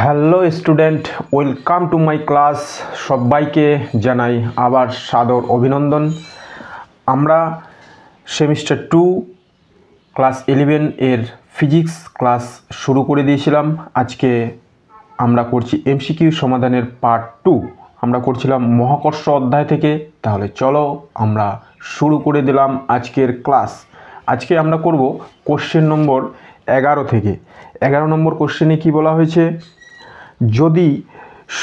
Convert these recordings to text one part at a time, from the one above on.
Hello student, welcome to my class. সবাইকে জানাই আবার সাদর অভিনন্দন। আমরা সেমিস্টার 2 ক্লাস 11 এর ফিজিক্স ক্লাস শুরু করে দিয়েছিলাম। আজকে আমরা করছি এমসিকিউ সমাধানের পার্ট 2। আমরা করছিলাম মহাকর্ষ অধ্যায় থেকে। তাহলে চলো আমরা শুরু করে দিলাম আজকের ক্লাস। আজকে আমরা করব কোশ্চেন নম্বর 11 থেকে। 11 নম্বর কোশ্চেনে কি বলা হয়েছে, যদি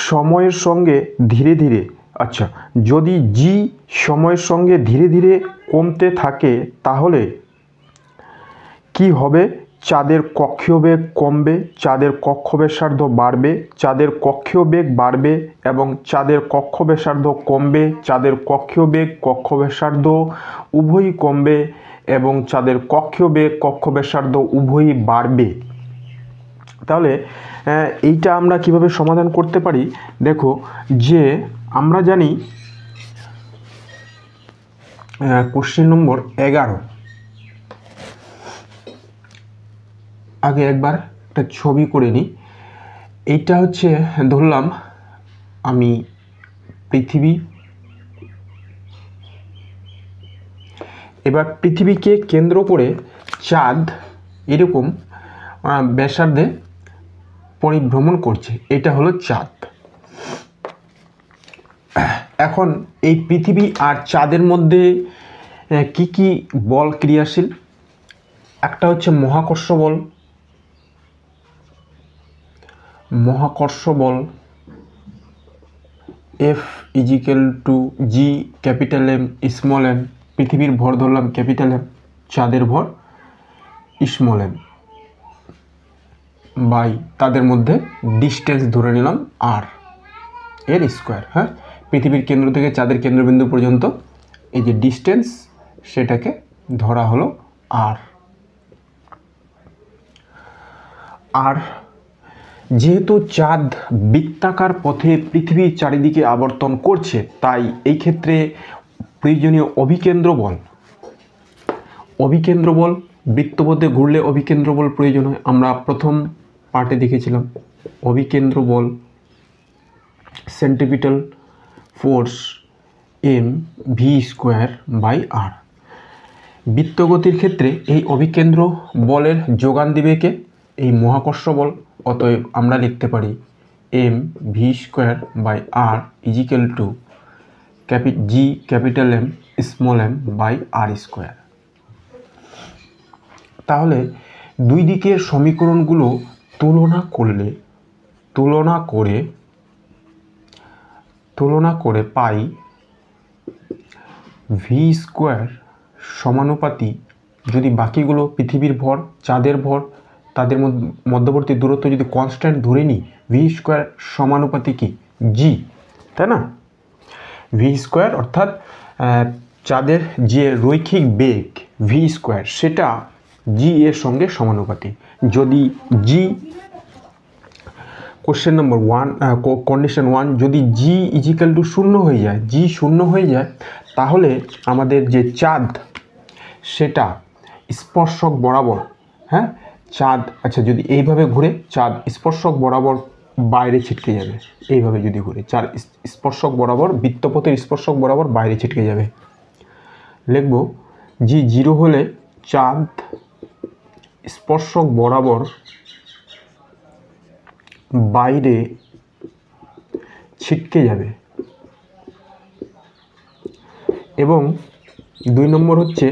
সময়ের সঙ্গে ধীরে ধীরে যদি জি সময়ের সঙ্গে ধীরে ধীরে কমতে থাকে তাহলে কি হবে? চাঁদের কক্ষীয় বেগ কমবে, চাঁদের কক্ষ ব্যাসার্ধ বাড়বে, চাঁদের কক্ষীয় বেগ বাড়বে এবং চাঁদের কক্ষ ব্যাসার্ধ কমবে, চাঁদের কক্ষীয় বেগ কক্ষ ব্যাসার্ধ উভয়ই কমবে এবং চাঁদের কক্ষীয় বেগ কক্ষ ব্যাসার্ধ উভয়ই বাড়বে। তাহলে এইটা আমরা কিভাবে সমাধান করতে পারি? দেখো, যে আমরা জানি কোশ্চেন নম্বর 11, আগে একবার একটা ছবি করে নিই। এইটা হচ্ছে ধরলাম আমি পৃথিবী। এবার পৃথিবীকে কেন্দ্র করে চাঁদ এরকম ব্যাসার্ধে পরিভ্রমণ করছে। এটা হলো চাঁদ। এখন এই পৃথিবী আর চাঁদের মধ্যে কি কি বল ক্রিয়াশীল? একটা হচ্ছে মহাকর্ষ বল। মহাকর্ষ বল F = G capital M small m। পৃথিবীর ভর ধরলাম ক্যাপিটাল M, চাঁদের ভর স্মল m, বাই তাদের মধ্যে ডিস্টেন্স ধরে নিলাম r এর স্কোয়ার। হ্যাঁ, পৃথিবীর কেন্দ্র থেকে চাঁদের কেন্দ্রবিন্দু পর্যন্ত এই যে ডিস্টেন্স, সেটাকে ধরা হলো r। আর যেহেতু চাঁদ বৃত্তাকার পথে পৃথিবীর চারিদিকে আবর্তন করছে, তাই এই ক্ষেত্রে প্রয়োজনীয় অভিকেন্দ্র বল বৃত্তপথে ঘুরলে অভিকেন্দ্র বল প্রয়োজন হয়। আমরা প্রথম পার্টে দেখেছিলাম অভিকেন্দ্র বল সেন্ট্রিপিটাল ফোর্স mv²/r। বৃত্তগতির ক্ষেত্রে এই অভিকেন্দ্র বলের যোগান দিবে কে? এই মহাকর্ষ বল। অতএব আমরা লিখতে পারি mv²/r = G capital M small m/r²। তাহলে দুই দিকের সমীকরণগুলো তুলনা করে পাই v² সমানুপাতি, যদি বাকিগুলো পৃথিবীর ভর, চাঁদের ভর, তাদের মধ্যবর্তী দূরত্ব যদি কনস্ট্যান্ট ধরে নিই, v² সমানুপাতি কি? g, তাই না? v² অর্থাৎ চাঁদের যে রৈখিক বেগ v², সেটা g এর সঙ্গে সমানুপাতি। যদি g, কোশ্চেন নম্বর 1, কন্ডিশন 1, যদি g = 0 হয়ে যায়, g 0 হয়ে যায়, তাহলে আমাদের যে চাঁদ সেটা স্পর্শক বরাবর, হ্যাঁ চাঁদ, যদি এইভাবে ঘুরে চাঁদ স্পর্শক বরাবর বাইরে ছিটকে যাবে। এইভাবে যদি ঘুরে চাঁদ স্পর্শক বরাবর, বৃত্তপথের স্পর্শক বরাবর বাইরে ছিটকে যাবে। লিখব g 0 হলে চাঁদ স্পর্শক বরাবর বাইরে ছিটকে যাবে। এবং 2 নম্বর হচ্ছে,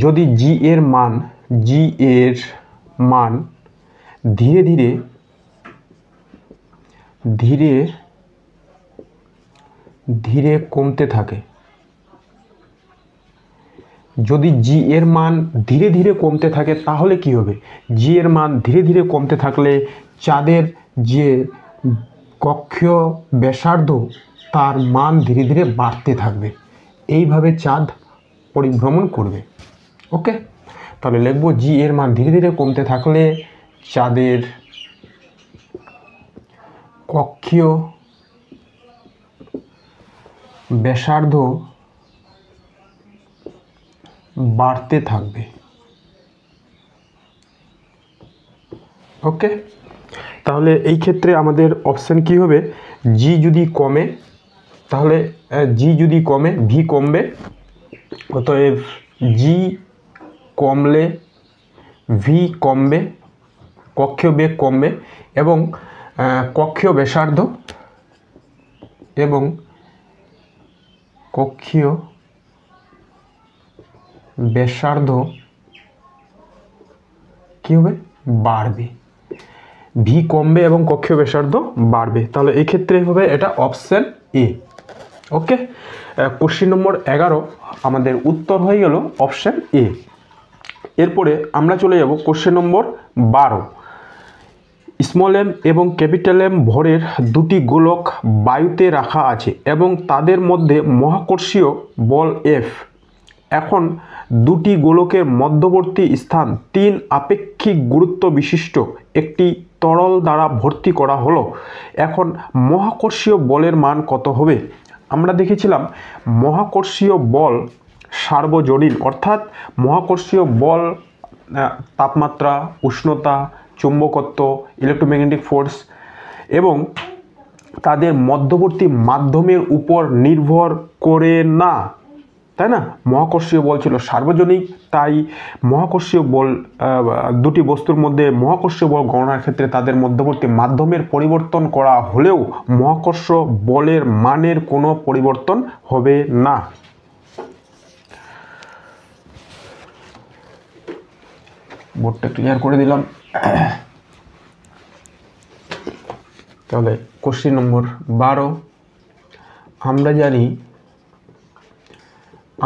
যদি g এর মান ধীরে ধীরে কমতে থাকে। যদি g এর মান ধীরে ধীরে কমতে থাকে তাহলে কি হবে? g এর মান ধীরে ধীরে কমতে থাকলে চাঁদের যে কক্ষীয় ব্যাসার্ধ, তার মান ধীরে ধীরে বাড়তে থাকবে। এইভাবে চাঁদ পরিভ্রমণ করবে। ওকে, তাহলে লিখব g এর মান ধীরে ধীরে কমতে থাকলে চাঁদের কক্ষীয় ব্যাসার্ধ বাড়তে থাকবে। ওকে, তাহলে এই ক্ষেত্রে আমাদের অপশান কি হবে, জি যদি কমে তাহলে জি যদি কমে ভি কমবে, অতএব জি কমলে ভি কমবে, কক্ষীয় বেগ কমবে এবং কক্ষীয় ব্যাসার্ধ কি হবে, বাড়বে। ভি কমবে এবং কক্ষীয় ব্যাসার্ধ বাড়বে। তাহলে এই ক্ষেত্রে হবে এটা option A. Okay, question number 11 আমাদের উত্তর হয়ে গেল অপশন এ। এরপরে আমরা চলে যাব কোশ্চেন নম্বর 12। স্মল এম এবং ক্যাপিটাল এম ভরের দুটি গোলক বায়ুতে রাখা আছে এবং তাদের মধ্যে মহাকর্ষীয় বল এফ। এখন দুটি গোলকের মধ্যবর্তী স্থান 3 আপেক্ষিক গুরুত্ব বিশিষ্ট একটি তরল দ্বারা ভর্তি করা হলো। এখন মহাকর্ষীয় বলের মান কত হবে? আমরা দেখেছিলাম মহাকর্ষীয় বল সার্বজনীন, অর্থাৎ মহাকর্ষীয় বল তাপমাত্রা, উষ্ণতা, চুম্বকত্ব, ইলেকট্রোম্যাগনেটিক ফোর্স এবং তাদের মধ্যবর্তী মাধ্যমের উপর নির্ভর করে না, তাই না? মহাকর্ষীয় বল ছিল সার্বজনীন, তাই মহাকর্ষীয় বল দুটি বস্তুর মধ্যে মহাকর্ষীয় বল গণনার ক্ষেত্রে তাদের মধ্যবর্তী মাধ্যমের পরিবর্তন করা হলেও মহাকর্ষ বলের মানের কোনো পরিবর্তন হবে না। বোর্ডটা ক্লিয়ার করে দিলাম। তাহলে কোশ্চেন নম্বর 12,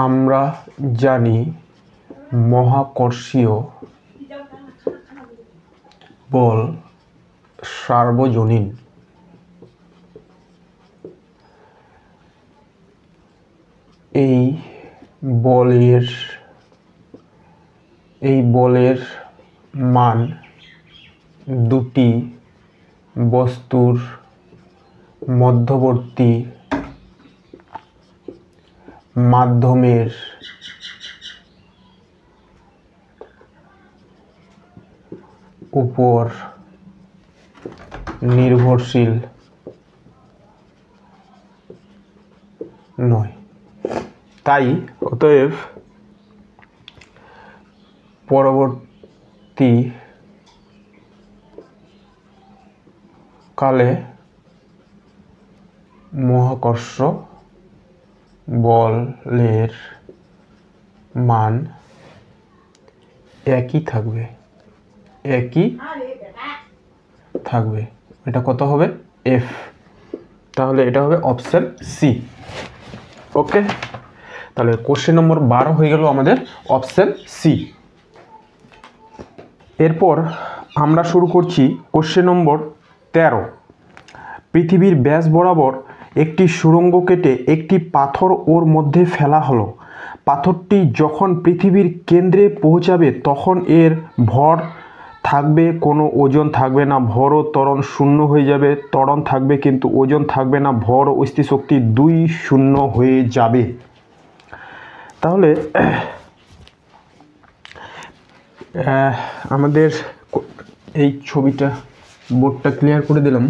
আমরা জানি মহাকর্ষীয় বল সার্বজনীন। এই বলের মান দুটি বস্তুর মধ্যবর্তী মাধ্যমের উপর নির্ভরশীল নয়। তাই অতএব পরবর্তী কালে মহাকর্ষ বলের মান একই থাকবে। এটা কত হবে? এফ। তাহলে এটা হবে অপশন সি। ওকে, তাহলে কোশ্চেন নম্বর 12 হয়ে গেল আমাদের অপশন সি। এরপর আমরা শুরু করছি কোশ্চেন নম্বর 13। পৃথিবীর ব্যাস বরাবর একটি সুড়ঙ্গ কেটে একটি পাথর ওর মধ্যে ফেলা হলো। পাথরটি যখন পৃথিবীর কেন্দ্রে পৌঁছাবে তখন এর ভর থাকবে, কোনো ওজন থাকবে না, ভর ও ত্বরণ শূন্য হয়ে যাবে। ত্বরণ থাকবে কিন্তু ওজন থাকবে না, ভর ও স্থিতিশক্তি দুই শূন্য হয়ে যাবে। তাহলে আমাদের এই ছবিটা, বোর্ডটা ক্লিয়ার করে দিলাম।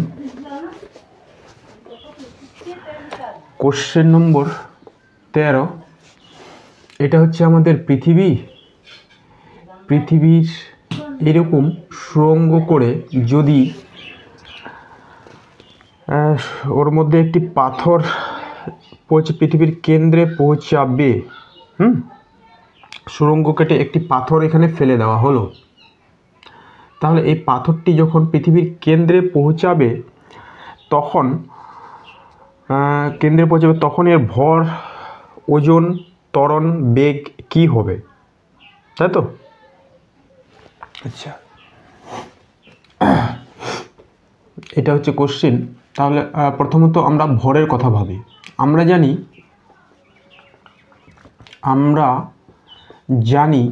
কোশ্চেন নম্বর 13, এটা হচ্ছে আমাদের পৃথিবীর এরকম সুড়ঙ্গ করে যদি ওর মধ্যে একটি পাথর পৃথিবীর কেন্দ্রে পৌঁছাবে, সুড়ঙ্গ কেটে একটি পাথর এখানে ফেলে দেওয়া হলো। তাহলে এই পাথরটি যখন পৃথিবীর কেন্দ্রে পৌঁছাবে তখন এর ভর, ওজন, ত্বরণ, বেগ কি হবে, তাই তো? আচ্ছা, এটা হচ্ছে কোশ্চেন। তাহলে প্রথমত আমরা ভরের কথা ভাবি। আমরা জানি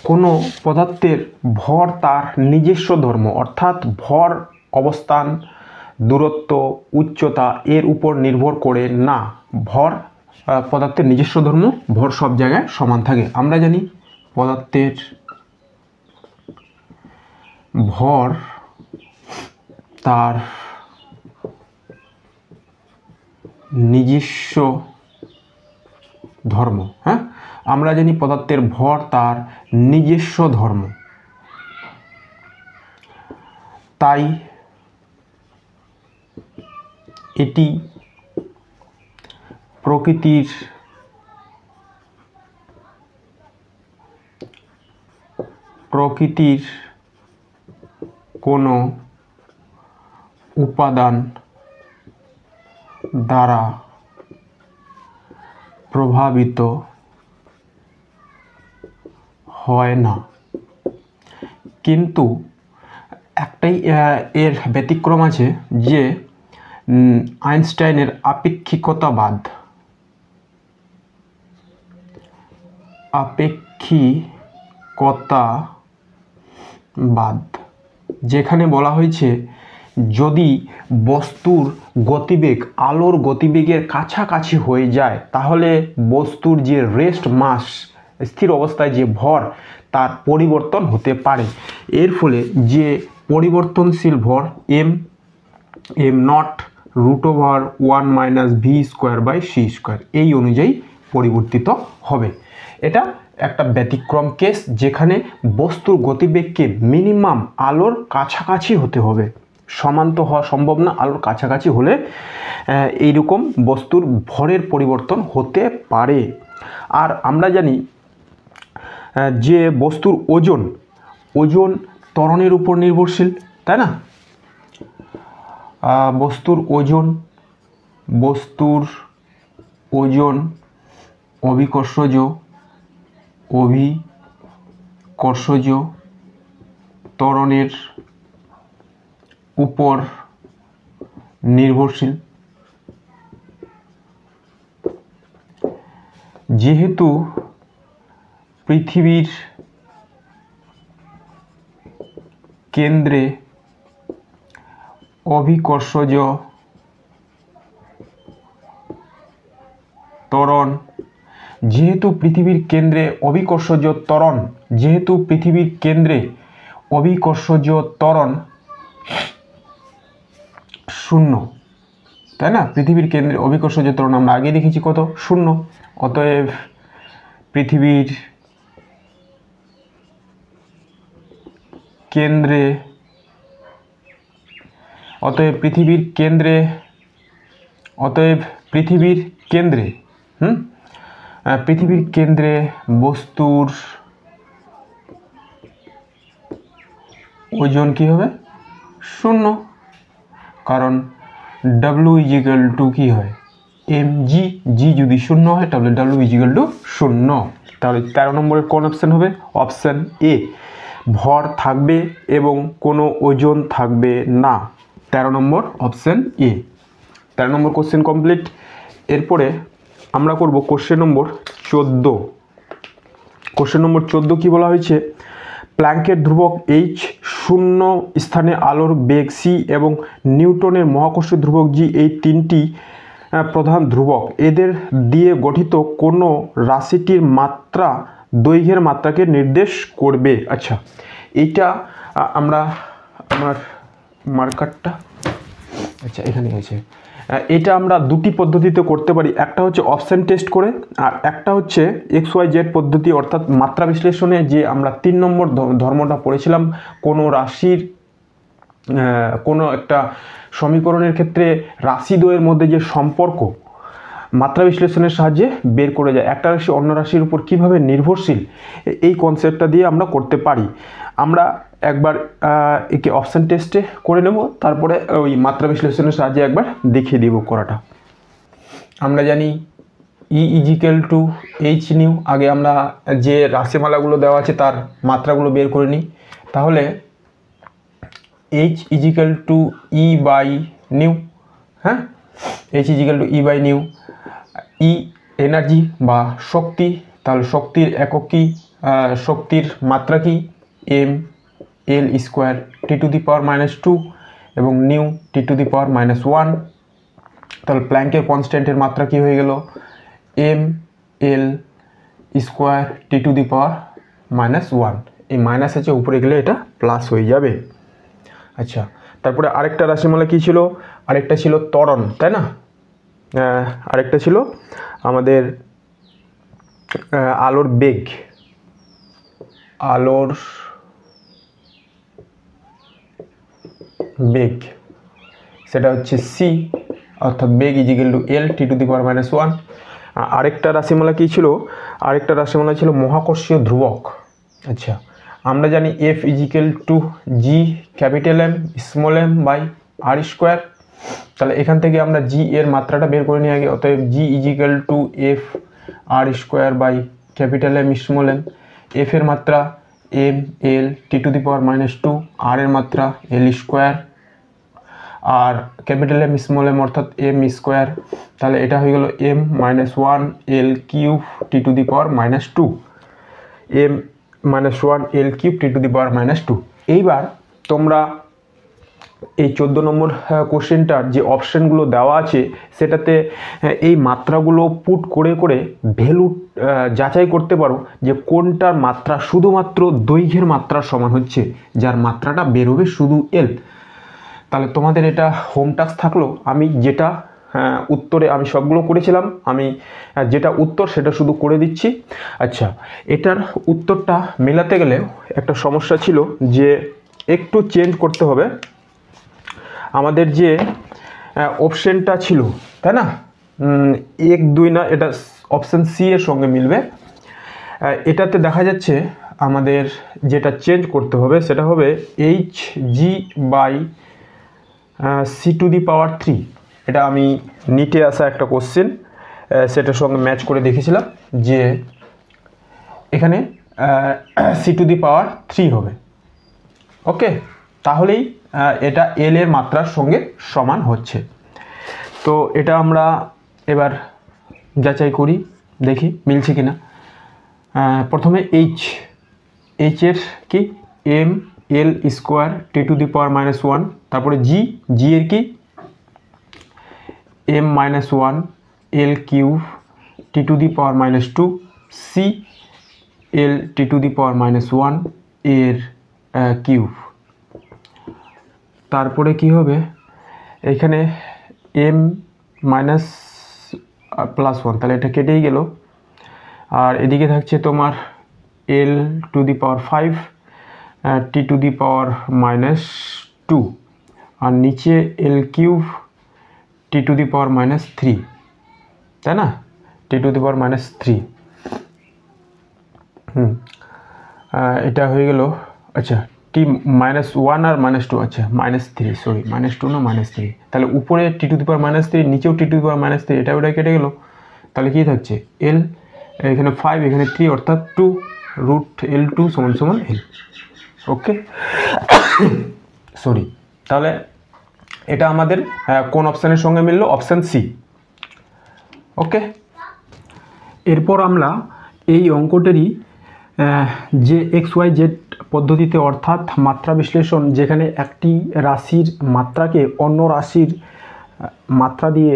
কোনো পদার্থের ভর তার নিজস্ব ধর্ম, অর্থাৎ ভর, অবস্থান, দূরত্ব, উচ্চতা এর উপর নির্ভর করে না। ভর পদার্থের নিজস্ব ধর্ম, ভর সব জায়গায় সমান থাকে। আমরা জানি পদার্থের ভর তার নিজস্ব ধর্ম। হ্যাঁ, আমরা জানি পদার্থের ভর তার নিজস্ব ধর্ম, তাই এটি প্রকৃতির কোনো উপাদান দ্বারা প্রভাবিত হয় না। কিন্তু একটাই এর ব্যতিক্রম আছে, যে আইনস্টাইনের আপেক্ষিকতাবাদ, যেখানে বলা হয়েছে যদি বস্তুর গতিবেগ আলোর গতিবেগের কাছাকাছি হয়ে যায় তাহলে বস্তুর যে রেস্ট মাস, স্থির অবস্থায় যে ভর, তার পরিবর্তন হতে পারে। এর ফলে যে পরিবর্তনশীল ভর এম নট √1 - v²/c², এই অনুযায়ী পরিবর্তিত হবে। এটা একটা ব্যতিক্রম কেস, যেখানে বস্তুর গতিবেগকে মিনিমাম আলোর কাছাকাছি হতে হবে, সমান তো হওয়া সম্ভব না, আলোর কাছাকাছি হলে এইরকম বস্তুর ভরের পরিবর্তন হতে পারে। আর আমরা জানি যে বস্তুর ওজন ত্বরণের উপর নির্ভরশীল, তাই না? বস্তুর ওজন অভিকর্ষজ ত্বরণের উপর নির্ভরশীল। যেহেতু পৃথিবীর কেন্দ্রে অভিকর্ষজ ত্বরণ শূন্য, তাই না? পৃথিবীর কেন্দ্রে অভিকর্ষজ ত্বরণ আমরা আগে দেখেছি কত, 0। অতএব পৃথিবীর কেন্দ্রে বস্তুর ওজন কি হবে? 0, কারণ W কি হয়? mg, g যদি 0 হয় তাহলে W 0। তাহলে 13 নম্বরের কোন অপশন হবে? অপশন এ, ভর থাকবে এবং কোনো ওজন থাকবে না। 13 নম্বর অপশন এ। 13 নম্বর কোশ্চেন কমপ্লিট। এরপরে আমরা করব কোশ্চেন নম্বর 14। কোশ্চেন নম্বর 14 কি বলা হয়েছে? প্ল্যাঙ্কের ধ্রুবক h, শূন্য স্থানে আলোর বেগ c এবং নিউটনের মহাকর্ষ ধ্রুবক g, এই তিনটি প্রধান ধ্রুবক, এদের দিয়ে গঠিত কোনো রাশিটির মাত্রা দৈর্ঘ্যের মাত্রাকে নির্দেশ করবে। আচ্ছা, এইটা আমরা আমার মার্কারটা আচ্ছা এখানে আছে। এটা আমরা দুটি পদ্ধতিতে করতে পারি, একটা হচ্ছে অপশন টেস্ট করে, আর একটা হচ্ছে XYZ পদ্ধতি, অর্থাৎ মাত্রা বিশ্লেষণে যে আমরা 3 নম্বর ধর্মটা পড়েছিলাম, কোনো রাশির কোনো একটা সমীকরণের ক্ষেত্রে রাশিদ্বয়ের মধ্যে যে সম্পর্ক মাত্রা বিশ্লেষণের সাহায্যে বের করে যায়, একটা রাশি অন্য রাশির উপর কীভাবে নির্ভরশীল, এই কনসেপ্টটা দিয়ে আমরা করতে পারি। আমরা একবার একে অপশন টেস্টে করে নেব, তারপরে ওই মাত্রা বিশ্লেষণের সাহায্যে একবার দেখিয়ে দিব করাটা। আমরা জানি E = h নিউ। আগে আমরা যে রাশিমালাগুলো দেওয়া আছে তার মাত্রাগুলো বের করে নিই। তাহলে h = E/নিউ। হ্যাঁ, h = E/নিউ। ই এনার্জি বা শক্তি, তাহলে শক্তির একক কি, শক্তির মাত্রা কি? mL² T⁻⁻2 এবং নিউ T⁻⁻1। তাহলে প্ল্যাঙ্কের কনস্ট্যান্টের মাত্রা কি হয়ে গেল? mL² T⁻⁻1। এই মাইনাস আছে, উপরে গেলে এটা প্লাস হয়ে যাবে। আচ্ছা, তারপরে আরেকটা রাশিমালা কী ছিল, আরেকটা ছিল ত্বরণ, তাই না? আরেকটা ছিল আমাদের আলোর বেগ, আলোর বেগ, সেটা হচ্ছে সি, অর্থাৎ বেগ equal to L T to the power -1। আরেকটা রাশিমালা কী ছিল, আরেকটা রাশিমালা ছিল মহাকর্ষীয় ধ্রুবক। আচ্ছা, আমরা জানি F equal to G capital M small m by R square. তাহলে এখান থেকে আমরা জি এর মাত্রাটা বের করে নিই আগে। অতএব G is equal to F R square by capital M small M. F এর মাত্রা M L T to the power -2, R এর মাত্রা এল স্কোয়ার, আর ক্যাপিটাল এম স্মল এম অর্থাৎ এম স্কোয়ার। তাহলে এটা হয়ে গেল M -1 L cube T to the power -2, M -1 L cube T to the power -2। এইবার তোমরা এই 14 নম্বর কোশ্চেনটার যে অপশানগুলো দেওয়া আছে সেটাতে এই মাত্রাগুলো পুট করে করে ভ্যালু যাচাই করতে পারো যে কোনটার মাত্রা শুধুমাত্র দৈর্ঘ্যের মাত্রার সমান হচ্ছে, যার মাত্রাটা বেরোবে শুধু এল। তাহলে তোমাদের এটা হোম টাস্ক থাকলো। আমি যেটা উত্তরে আমি সবগুলো করেছিলাম, আমি যেটা উত্তর সেটা শুধু করে দিচ্ছি। আচ্ছা, এটার উত্তরটা মেলাতে গেলে একটা সমস্যা ছিল যে একটু চেঞ্জ করতে হবে। আমাদের যে অপশানটা ছিল, তাই না, 1 2 না, এটা অপশান সি এর সঙ্গে মিলবে। এটাতে দেখা যাচ্ছে আমাদের যেটা চেঞ্জ করতে হবে সেটা হবে H G by C to the power 3। এটা আমি নিটে আসা একটা কোশ্চেন, সেটার সঙ্গে ম্যাচ করে দেখেছিলাম যে এখানে সি টু দি পাওয়ার 3 হবে। ওকে, তাহলেই এটা এল এর মাত্রার সঙ্গে সমান হচ্ছে। তো এটা আমরা এবার যাচাই করি, দেখি মিলছে কিনা। প্রথমে এইচ এর কি M L square T to the power -1, তারপরে জি এর কি M -1 L cube T to the power -2, C L T to the power -1 এর কিউব। তারপরে কি হবে, এখানে এম +1, তাহলে এটা কেটেই গেল। আর এদিকে থাকছে তোমার এল to the power 5 T to the power -2, আর নিচে এল cube T to the power -3, তাই না, টি টু দি পাওয়ার -3। এটা হয়ে গেল। আচ্ছা, টি -1 আর -2, আচ্ছা -3, সরি -2 না -3। তাহলে উপরে টি টু দি পাওয়ার -3, নিচেও টি টু দি পাওয়ার -3, এটা ওটা কেটে গেল। তাহলে কী থাকছে এল, এখানে 5 এখানে 3 অর্থাৎ 2 √L2 = L। ওকে, সরি। তাহলে এটা আমাদের কোন অপশানের সঙ্গে মিলল, অপশান সি। ওকে, এরপর আমরা এই অঙ্কটারই যে XYZ পদ্ধতিতে, অর্থাৎ মাত্রা বিশ্লেষণ, যেখানে একটি রাশির মাত্রাকে অন্য রাশির মাত্রা দিয়ে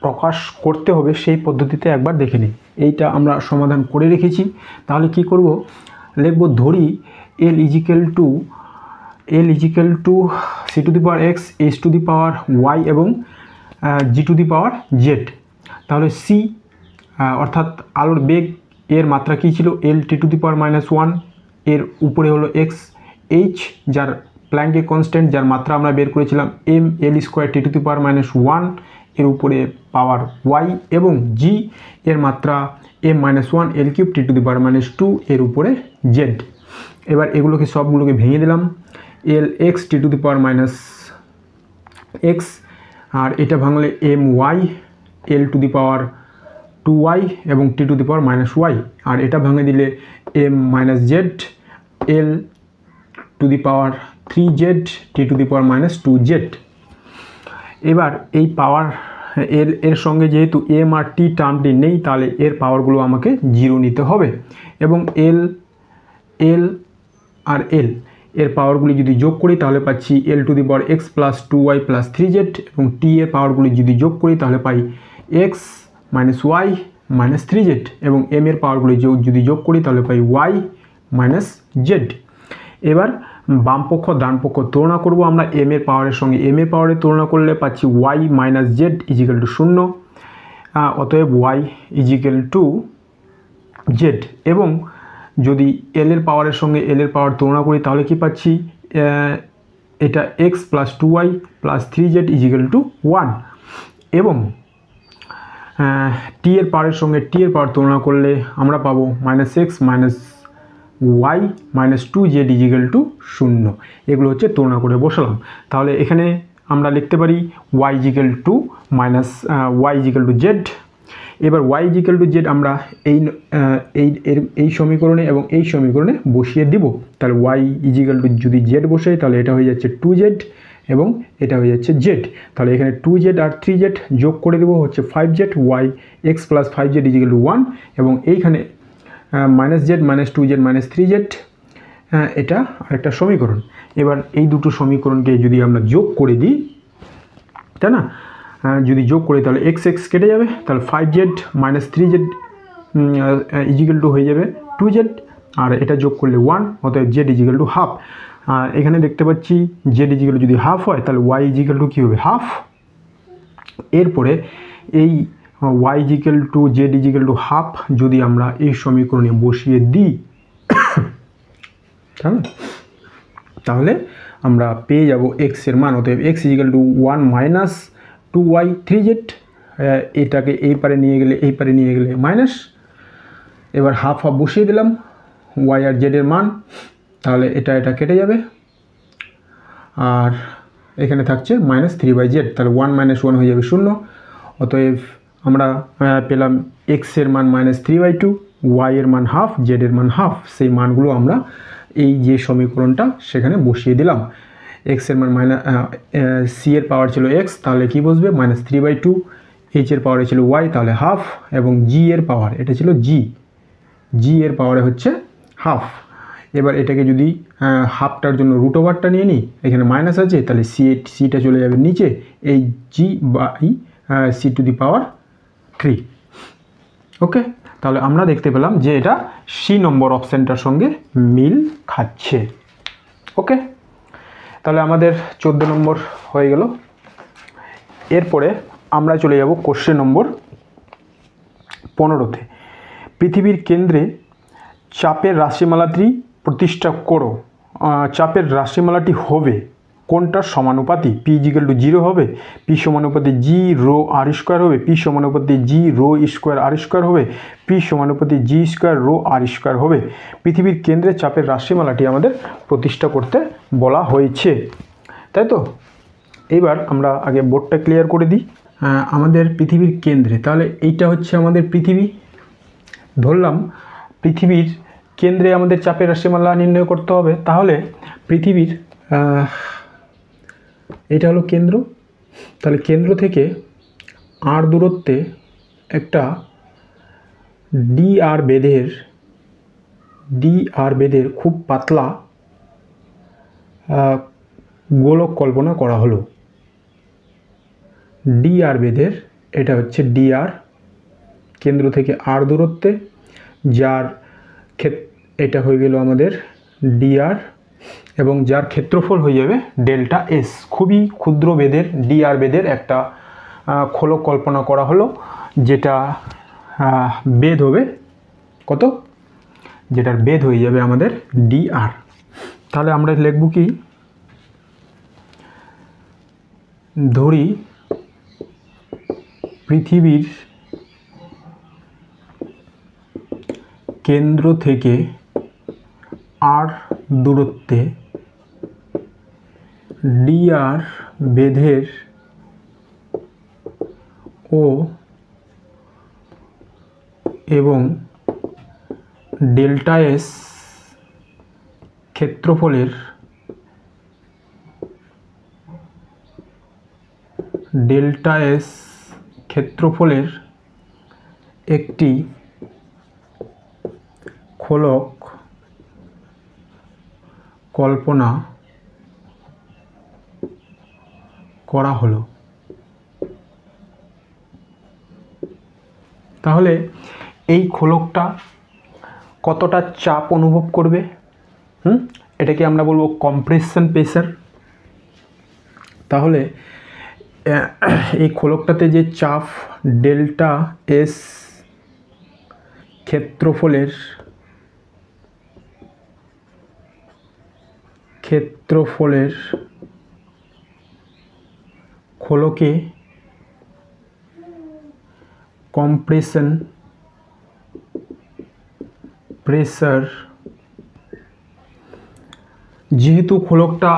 প্রকাশ করতে হবে, সেই পদ্ধতিতে একবার দেখে নিই। এইটা আমরা সমাধান করে রেখেছি। তাহলে কি করব, লিখব ধরি L equal to C to the power X, H to the power Y এবং G to the power Z. তাহলে সি অর্থাৎ আলোর বেগ এর মাত্রা কী ছিল, এল টি টু দি পাওয়ার -1, এর উপরে হলো এক্স, এইচ যার প্ল্যাঙ্কের কনস্ট্যান্ট, যার মাত্রা আমরা বের করেছিলাম M L square T to the power -1, এর উপরে পাওয়ার ওয়াই, এবং জি এর মাত্রা M -1 L cube T to the power -2, এর উপরে জেড। এবার এগুলোকে সবগুলোকে ভেঙে দিলাম, L X T to the power -x, আর এটা ভাঙলে M Y L to the power 2y এবং টি টু দি পাওয়ার -y, আর এটা ভাঙে দিলে M -z L to the power 3z T to the power -2z। এবার এই পাওয়ার এর সঙ্গে যেহেতু এম আর টি টার্মটি নেই, তাহলে এর পাওয়ারগুলো আমাকে 0 নিতে হবে, এবং এল আর এল এর পাওয়ারগুলি যদি যোগ করি তাহলে পাচ্ছি এল to the power x + 2y + 3z, এবং টি এর পাওয়ারগুলি যদি যোগ করি তাহলে পাই x - y - 3z, এবং এম এর পাওয়ারগুলি যদি যোগ করি তাহলে পাই y - z। এবার বাম পক্ষ ডান পক্ষ তুলনা করব আমরা এম এর পাওয়ারের সঙ্গে। এম এর পাওয়ারের তুলনা করলে পাচ্ছি y minus z equal to 0, অতএব ওয়াই ইজিক্যাল টু জেড। এবং যদি এল এর পাওয়ারের সঙ্গে এল এর পাওয়ার তুলনা করি তাহলে কি পাচ্ছি, এটা x plus 2y plus 3z equal to 1। এবং টি এর পাওয়ারের সঙ্গে টি এর পাওয়ার তুলনা করলে আমরা পাবো minus x minus y minus 2z equal to 0। এগুলো হচ্ছে তুলনা করে বসালাম। তাহলে এখানে আমরা লিখতে পারি y equal to minus y equal to z. এবার ওয়াই ইজিক্যাল টু জেড আমরা এই সমীকরণে এবং এই সমীকরণে বসিয়ে দিব। তাহলে ওয়াই ইজিক্যাল টু যদি জেড বসাই তাহলে এটা হয়ে যাচ্ছে 2z এবং এটা হয়ে যাচ্ছে জেড। তাহলে এখানে 2z আর 3z যোগ করে দেবো হচ্ছে 5z, y x plus 5z equal to 1। এবং এইখানে minus Z minus 2z minus 3z, এটা আরেকটা সমীকরণ। এবার এই দুটো সমীকরণকে যদি আমরা যোগ করে দিই, তাই না, যদি যোগ করি তাহলে এক্স এক্স কেটে যাবে, তাহলে 5z minus 3z equal two হয়ে যাবে 2z, আর এটা যোগ করলে 1, অতএব জেড ইজিক্যাল টু হাফ। এখানে দেখতে পাচ্ছি জেড ইজিক্যাল যদি হাফ হয় তাহলে ওয়াই ইজিক্যাল টু কী হবে, হাফ। এরপরে এই y equal to z equal to half যদি আমরা এই সমীকরণে বসিয়ে দিই তাহলে আমরা পেয়ে যাব এক্স এর মান। অতএব x is equal to 1 minus 2y 3z, এটাকে এই পারে নিয়ে গেলে এই পারে নিয়ে গেলে মাইনাস। এবার হাফ হাফ বসিয়ে দিলাম ওয়াই আর জেডের মান, তাহলে এটা এটা কেটে যাবে আর এখানে থাকছে মাইনাস 3/z, তাহলে 1 মাইনাস 1 হয়ে যাবে 0। অতএব আমরা পেলাম এক্সের মান মাইনাস 3/2, ওয়াই এর মান হাফ, জেডের মান হাফ। সেই মানগুলো আমরা এই যে সমীকরণটা সেখানে বসিয়ে দিলাম। এক্সের মান সি এর পাওয়ার ছিল এক্স, তাহলে কি বসবে মাইনাস 3/2, এইচ এর পাওয়ারে ছিল ওয়াই তাহলে হাফ, এবং জি এর পাওয়ার এটা ছিল জি এর পাওয়ারে হচ্ছে হাফ। এবার এটাকে যদি হাফটার জন্য রুট ওভারটা নিয়ে নিই, এখানে মাইনাস আছে তাহলে সিটা চলে যাবে নিচে, এই জি by C to the power 3। ওকে, তাহলে আমরা দেখতে পেলাম যে এটা সি নম্বর অপশানটার সঙ্গে মিল খাচ্ছে। ওকে, তাহলে আমাদের 14 নম্বর হয়ে গেল। এরপরে আমরা চলে যাব কোশ্চেন নম্বর 15-তে। পৃথিবীর কেন্দ্রে চাপের রাশিমালাটি প্রতিষ্ঠা করো। চাপের রাশিমালাটি হবে কোনটার সমানুপাতি? পি ইজিক্যাল টু 0 হবে, পি সমানুপাতি জি রো আর স্কোয়ার হবে, পি সমানুপাতি G rho square R square হবে, পি সমানুপাতি জি স্কোয়ার রো আর স্কোয়ার হবে। পৃথিবীর কেন্দ্রে চাপের রাশিমালাটি আমাদের প্রতিষ্ঠা করতে বলা হয়েছে, তাই তো? এবার আমরা আগে বোর্ডটা ক্লিয়ার করে দিই। আমাদের পৃথিবীর কেন্দ্রে, তাহলে এইটা হচ্ছে আমাদের পৃথিবী। ধরলাম পৃথিবীর কেন্দ্রে আমাদের চাপের রাশিমালা নির্ণয় করতে হবে। তাহলে পৃথিবীর এটা হলো কেন্দ্র, তাহলে কেন্দ্র থেকে আর দূরত্বে একটা ডি আর বেদের খুব পাতলা গোলক কল্পনা করা হলো। ডি আর বেদের, এটা হচ্ছে ডি আর, কেন্দ্র থেকে আর দূরত্বে, যার এটা হয়ে গেল আমাদের ডি আর, এবং যার ক্ষেত্রফল হয়ে যাবে ডেল্টা এস। খুবই ক্ষুদ্র বেদের ডি আর বেদের একটা খোলক কল্পনা করা হলো, যেটা বেদ হবে কত, যেটার বেদ হয়ে যাবে আমাদের ডি আর। তাহলে আমরা লিখব কি, ধরি পৃথিবীর কেন্দ্র থেকে আর দূরত্বে ডি আর বেধের ও এবং ডেল্টা এস ক্ষেত্রফলের একটি খোলক কল্পনা করা হলো। তাহলে এই খোলকটা কতটা চাপ অনুভব করবে, এটাকে আমরা বলবো কম্প্রেশন প্রেসার। তাহলে এই খোলকটাতে যে চাপ ডেল্টা এস ক্ষেত্রফলের খোলকে কম্প্রেশন প্রেসার, যেহেতু খোলকটা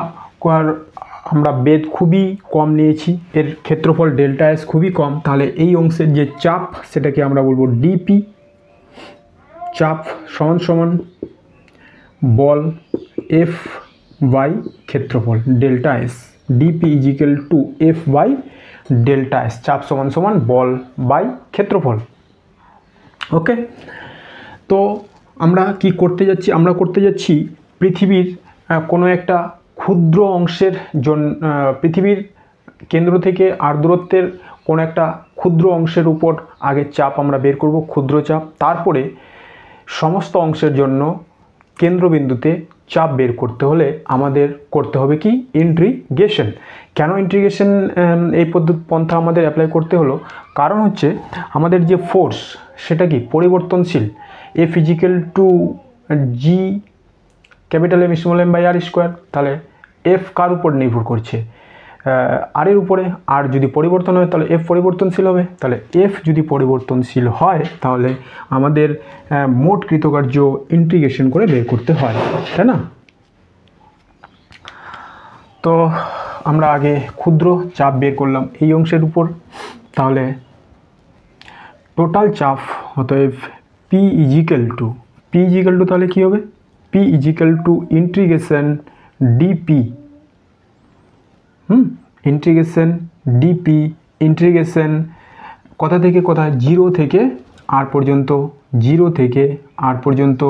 আমরা বেদ খুবই কম নিয়েছি, এর ক্ষেত্রফল ডেল্টা এস খুবই কম, তাহলে এই অংশের যে চাপ সেটাকে আমরা বলবো ডিপি। চাপ সমান সমান বল এফ বাই ক্ষেত্রফল delta S. Dp is equal to F by delta S. চাপ সমান সমান বল বাই ক্ষেত্রফল। ওকে, তো আমরা কি করতে যাচ্ছি? আমরা করতে যাচ্ছি পৃথিবীর কোনো একটা ক্ষুদ্র অংশের জন্য, পৃথিবীর কেন্দ্র থেকে আর দূরত্বের কোনো একটা ক্ষুদ্র অংশের উপর আগে চাপ আমরা বের করব, ক্ষুদ্র চাপ। তারপরে সমস্ত অংশের জন্য কেন্দ্রবিন্দুতে চাপ বের করতে হলে আমাদের করতে হবে কি? ইন্টিগ্রেশন। কেন ইন্টিগ্রেশন এই পন্থা আমাদের অ্যাপ্লাই করতে হলো? কারণ হচ্ছে আমাদের যে ফোর্স সেটা কি পরিবর্তনশীল। F equal to G capital M small m by R square. তাহলে এফ কার উপর নির্ভর করছে? আর এর উপরে। আর যদি পরিবর্তন হয় তাহলে এফ পরিবর্তনশীল হবে। তাহলে এফ যদি পরিবর্তনশীল হয় তাহলে আমাদের মোট কৃতকার্য ইন্টিগ্রেশন করে বের করতে হয়, তাই না? তো আমরা আগে ক্ষুদ্র চাপ বের করলাম এই অংশের উপর। তাহলে টোটাল চাপ অতএব পি ইজিক্যাল টু তাহলে কী হবে? P equal to integration dp. Integration dp, integration কোথা থেকে কোথা? জিরো থেকে আর পর্যন্ত, জিরো থেকে আর পর্যন্ত,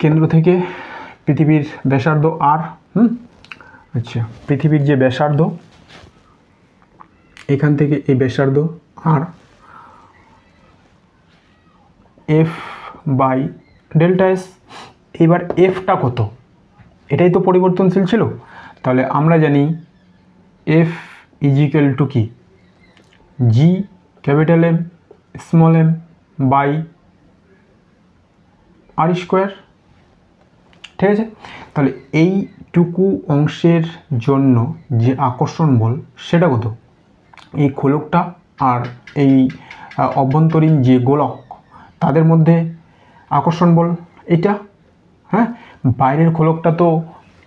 কেন্দ্র থেকে পৃথিবীর ব্যাসার্ধ আর। আচ্ছা, পৃথিবীর যে ব্যাসার্ধ এখান থেকে এই ব্যাসার্ধ আর, এফ বাই ডেল্টা এস। এবার এফটা কত? এটাই তো পরিবর্তনশীল ছিল। তাহলে আমরা জানি এফ ইজিক্যাল টু কি? G capital M small m by R square. ঠিক আছে, তাহলে এইটুকু অংশের জন্য যে আকর্ষণ বল সেটা কত? এই খোলকটা আর এই অভ্যন্তরীণ যে গোলক তাদের মধ্যে আকর্ষণ বল এটা। হ্যাঁ, বাইরের খোলকটা তো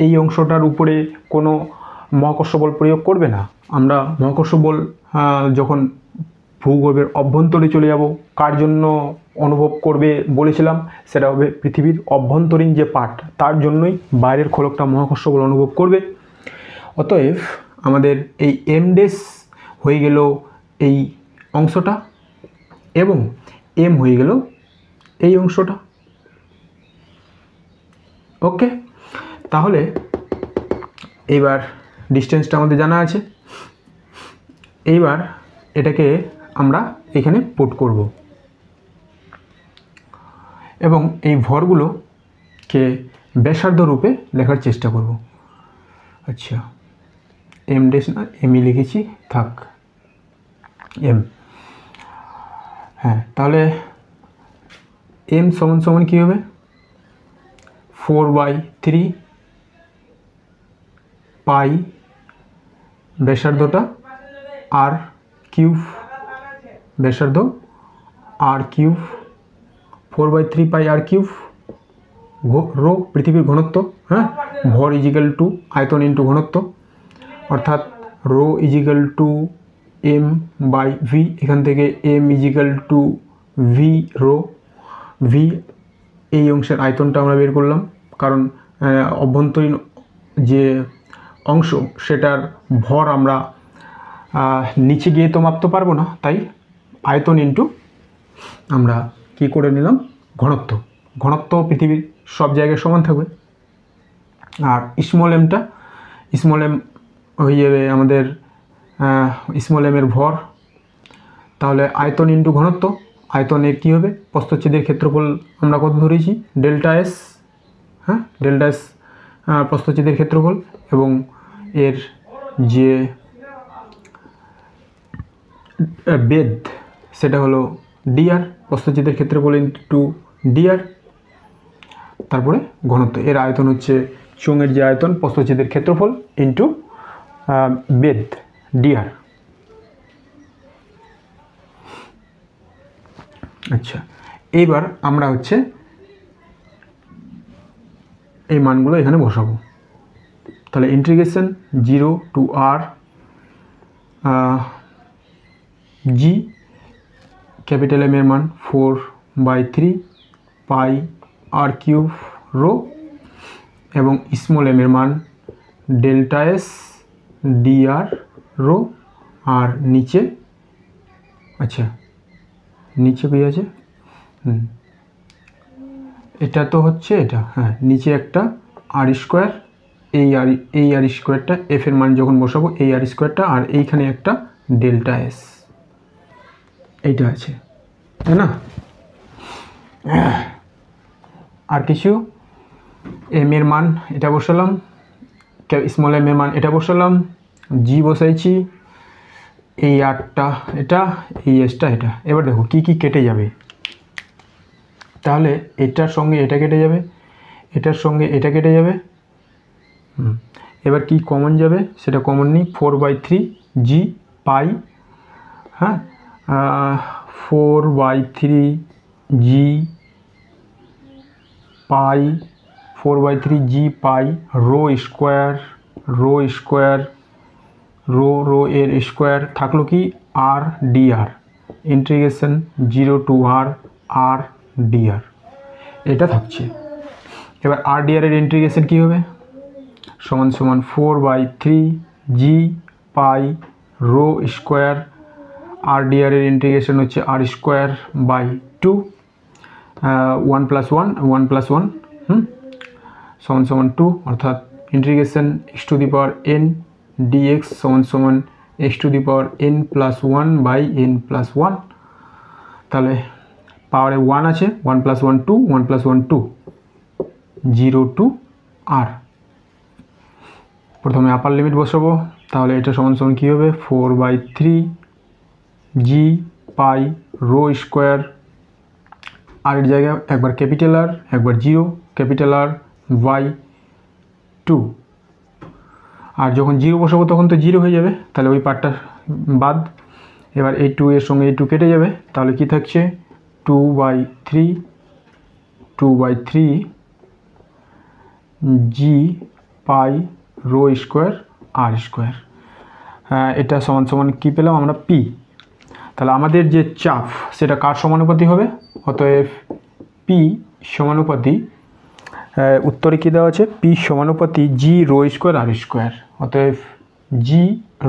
এই অংশটার উপরে কোনো মহাকর্ষ বল প্রয়োগ করবে না। আমরা মহাকর্ষ বল যখন ভূগর্ভের অভ্যন্তরে চলে যাব, কার জন্য অনুভব করবে বলেছিলাম? সেটা হবে পৃথিবীর অভ্যন্তরীণ যে পার্ট, তার জন্যই বাইরের খোলকটা মহাকর্ষ বল অনুভব করবে। অতএব আমাদের এই এম ডেস হয়ে গেল এই অংশটা এবং এম হয়ে গেল এই অংশটা। ওকে, তাহলে এইবার ডিস্টেন্সটা আমাদের জানা আছে। এইবার এটাকে আমরা এখানে পুট করব এবং এই ভরগুলোকে ব্যাসার্ধ রূপে লেখার চেষ্টা করব। আচ্ছা, এম ডেস না, এমই লিখেছি, থাক এম। হ্যাঁ, তাহলে এম সমান সমান কী হবে? 4/3 পাই ব্যাসার্ধটা আর কিউব, ব্যাসার্ধ আর cube, 4/3 pi R cube, rho পৃথিবীর ঘনত্ব। হ্যাঁ, ভর ইজিক্যাল টু আয়তন ইন্টু ঘনত্ব, অর্থাৎ rho is equal to M by V. এখান থেকে M is equal to V rho. V এই অংশের আয়তনটা আমরা বের করলাম, কারণ অভ্যন্তরীণ যে অংশ সেটার ভর আমরা নিচে গিয়ে তো মাপতে পারবো না, তাই আয়তন ইন্টু আমরা কি করে নিলাম? ঘনত্ব। ঘনত্ব পৃথিবীর সব জায়গায় সমান থাকবে। আর স্মল এমটা, স্মল এম হয়ে যাবে আমাদের স্মল এমের ভর। তাহলে আয়তন ইন্টু ঘনত্ব, আয়তনের কী হবে? প্রস্থচ্ছেদের ক্ষেত্রফল আমরা কত ধরেছি? Delta S. হ্যাঁ, ডেল্টা এস প্রস্থচ্ছেদের ক্ষেত্রফল, এবং এর যে বেদ সেটা হলো ডিআর, প্রস্থচ্ছেদের ক্ষেত্রফল ইন্টু ডিআর। তারপরে ঘনত্ব, এর আয়তন হচ্ছে চোঙের যে আয়তন প্রস্থচ্ছেদের ক্ষেত্রফল ইন্টু বেদ ডিআর। আচ্ছা, এইবার আমরা হচ্ছে এই মানগুলো এখানে বসাবো। তাহলে ইন্টিগ্রেশন 0 টু r জি, ক্যাপিটাল এম এর মান 4/3 পাই আর কিউব রো, এবং স্মল এম এর মান ডেল্টা এস ডিআর রো। আর নিচে, আচ্ছা নিচে কী আছে, এটা তো হচ্ছে এটা, হ্যাঁ নিচে একটা আর স্কোয়ার, এই আর স্কোয়ারটা এফ এর মান যখন বসাবো এই আর স্কোয়ারটা, আর এইখানে একটা ডেল্টা এস, এইটা আছে, তাই না? আর কিছু, এম এর মান এটা বসালাম, স্মল এম এর মান এটা বসালাম, জি বসাইছি, এই আরটা এটা, এই এসটা এটা। এবার দেখো কি কি কেটে যাবে। তাহলে এটার সঙ্গে এটা কেটে যাবে, এটার সঙ্গে এটা কেটে যাবে। এবার কি কমন যাবে, সেটা কমন নিই, 4/3 জি পাই, হ্যাঁ 4/3 G pi, 4/3 G pi rho square, rho square, rho এর স্কোয়ার থাকলো কি আর DR, integration 0 to R DR, এটা থাকছে। এবার আর ডিআর এর ইন্টিগ্রেশন কী হবে, সমান সমান 4/3 জি পাই রো স্কোয়ার, আর ডিআর এর ইন্টিগ্রেশন হচ্ছে আর স্কোয়ার বাই 2, 1 + 1 1 + 1 সমান সমান 2, অর্থাৎ integration x two the power n dx সমান সমান x two the power n + 1/n+1। তাহলে পাওয়ারে 1 আছে, 1 + 1 2, 1 + 1 2, 0 টু আর। প্রথমে আপার লিমিট বসাবো, তাহলে এটা সমান সমান কী হবে, 4/3 জি পাই রো স্কোয়ার, আর এর জায়গায় একবার ক্যাপিটাল আর একবার 0, ক্যাপিটাল আর বাই 2। আর যখন 0 বসাবো তখন তো 0 হয়ে যাবে, তাহলে ওই পার্টটা বাদ। এবার এই 2 এর সঙ্গে এই 2 কেটে যাবে, তাহলে কি থাকছে 2/3 জি pi rho square R square, এটা সমান সমান কী পেলাম আমরা, পি। তাহলে আমাদের যে চাপ সেটা কার সমানুপাতি হবে, অতএব পি সমানুপাতি, উত্তরে কী দেওয়া আছে, পি সমানুপাতি G rho square R square, অতএব জি